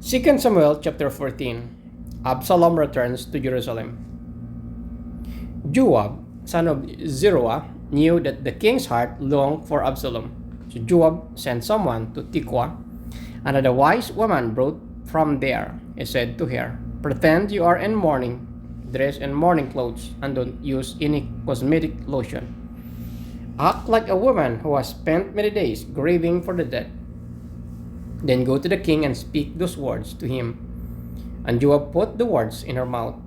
2 Samuel chapter 14. Absalom returns to Jerusalem. Joab, son of Zeruiah, knew that the king's heart longed for Absalom. So Joab sent someone to Tekoa, and a wise woman brought from there. He said to her, "Pretend you are in mourning, dress in mourning clothes, and don't use any cosmetic lotion. Act like a woman who has spent many days grieving for the dead. Then go to the king and speak those words to him." And Joab put the words in her mouth.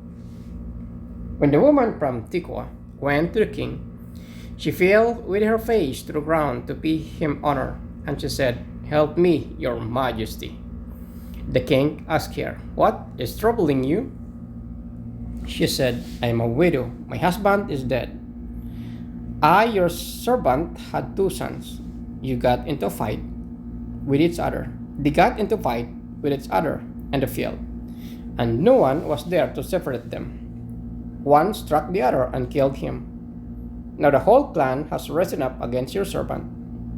When the woman from Tekoa went to the king, she fell with her face to the ground to pay him honor, and she said, "Help me, your majesty." The king asked her, "What is troubling you?" She said, "I am a widow. My husband is dead. I, your servant, had two sons. You got into a fight with each other. They got into a fight with each other in the field, and no one was there to separate them. One struck the other and killed him. Now the whole clan has risen up against your servant.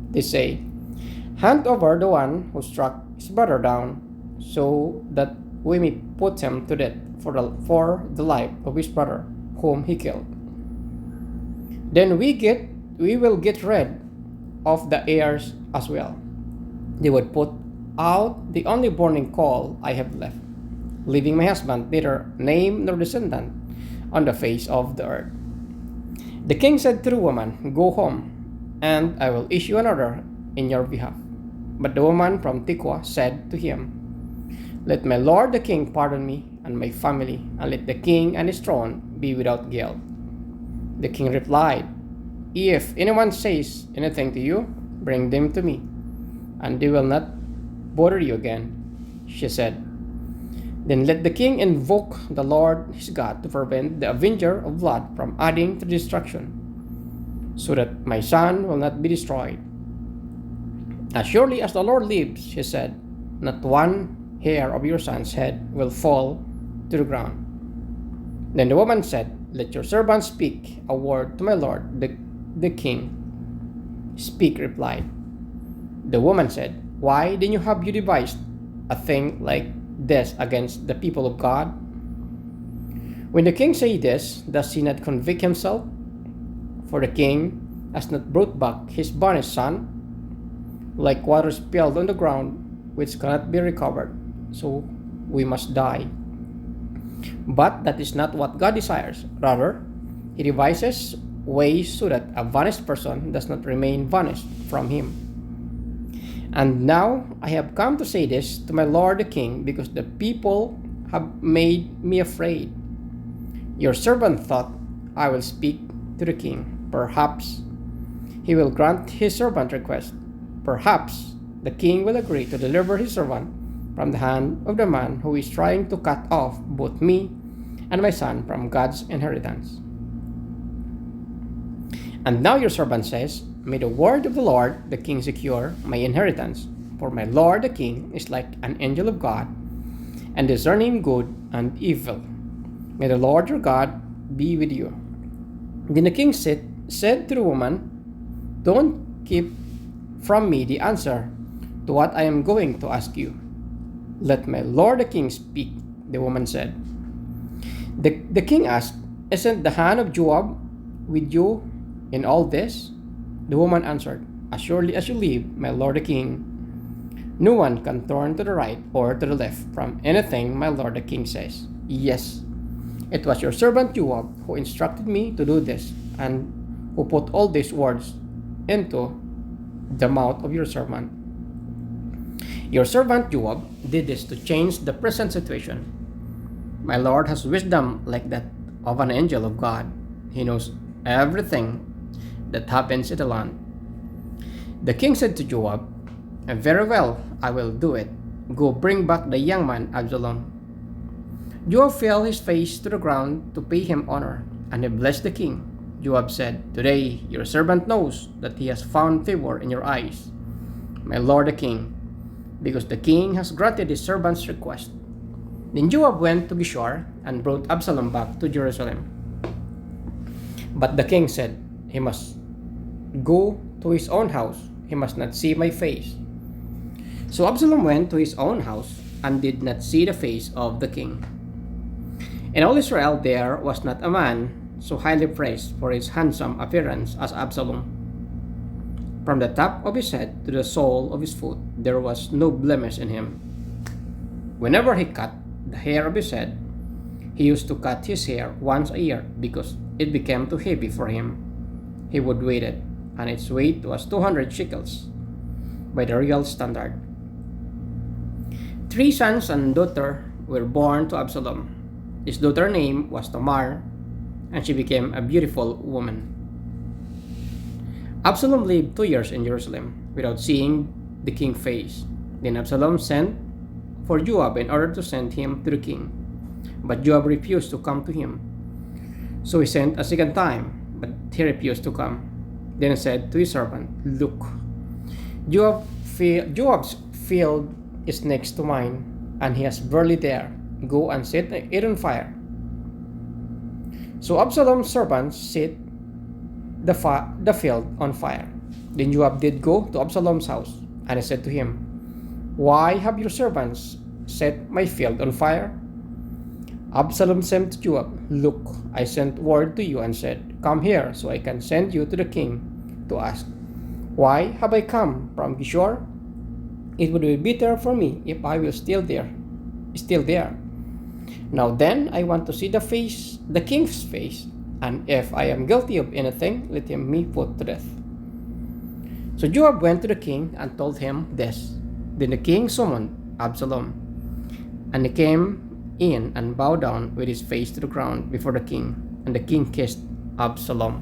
They say, 'Hand over the one who struck his brother down, so that we may put him to death for the life of his brother whom he killed. Then we will get rid of the heirs as well.' They would put out the only burning coal I have left, leaving my husband neither name nor descendant on the face of the earth." The king said to the woman, "Go home, and I will issue an order in your behalf." But the woman from Tekoa said to him, "Let my lord the king pardon me and my family, and let the king and his throne be without guilt." The king replied, "If anyone says anything to you, bring them to me, and they will not bother you again." She said, "Then let the king invoke the Lord his God to prevent the avenger of blood from adding to destruction, so that my son will not be destroyed. As surely as the Lord lives," she said, "not one hair of your son's head will fall to the ground." Then the woman said, "Let your servant speak a word to my lord, the king." "Speak," replied. The woman said, "Why then have you devised a thing like this against the people of God? When the king say this, does he not convict himself? For the king has not brought back his banished son, like water spilled on the ground, which cannot be recovered, so we must die. But that is not what God desires. Rather, he devises ways so that a vanished person does not remain vanished from him. And now I have come to say this to my lord the king, because the people have made me afraid. Your servant thought, I will speak to the king. Perhaps he will grant his servant's request. Perhaps the king will agree to deliver his servant from the hand of the man who is trying to cut off both me and my son from God's inheritance. And now your servant says, may the word of the Lord the king secure my inheritance, for my lord the king is like an angel of God, and discerning good and evil. May the Lord your God be with you." Then the king said to the woman, "Don't keep from me the answer to what I am going to ask you. Let my lord the king speak," the woman said. The king asked, "Isn't the hand of Joab with you in all this?" The woman answered, "As surely as you live, my lord the king, no one can turn to the right or to the left from anything my lord the king says. Yes, it was your servant Joab who instructed me to do this, and who put all these words into the mouth of your servant. Your servant Joab did this to change the present situation. My lord has wisdom like that of an angel of God. He knows everything that happens in the land." The king said to Joab, "Very well, I will do it. Go bring back the young man Absalom." Joab fell his face to the ground to pay him honor, and he blessed the king. Joab said, "Today your servant knows that he has found favor in your eyes, my lord the king, because the king has granted his servant's request." Then Joab went to Geshur and brought Absalom back to Jerusalem. But the king said, "He must go to his own house. He must not see my face." So Absalom went to his own house, and did not see the face of the king. In all Israel there was not a man so highly praised for his handsome appearance as Absalom. From the top of his head to the sole of his foot there was no blemish in him. Whenever he cut the hair of his head, he used to cut his hair once a year because it became too heavy for him. He would weigh it, and its weight was 200 shekels by the real standard. 3 sons and daughter were born to Absalom. His daughter's name was Tamar, and she became a beautiful woman. Absalom lived 2 years in Jerusalem without seeing the king's face. Then Absalom sent for Joab in order to send him to the king. But Joab refused to come to him. So he sent a second time, but he refused to come. Then he said to his servant, "Look, Joab's field is next to mine, and he has barley there. Go and set it on fire." So Absalom's servants set the field on fire. Then Joab did go to Absalom's house, and he said to him, "Why have your servants set my field on fire?" Absalom said to Joab, "Look, I sent word to you and said, 'Come here, so I can send you to the king to ask, why have I come from Geshur? It would be better for me if I was still there. Now then, I want to see the king's face, and if I am guilty of anything, let him be put to death." So Joab went to the king and told him this. Then the king summoned Absalom, and he came in and bowed down with his face to the ground before the king, and the king kissed Absalom.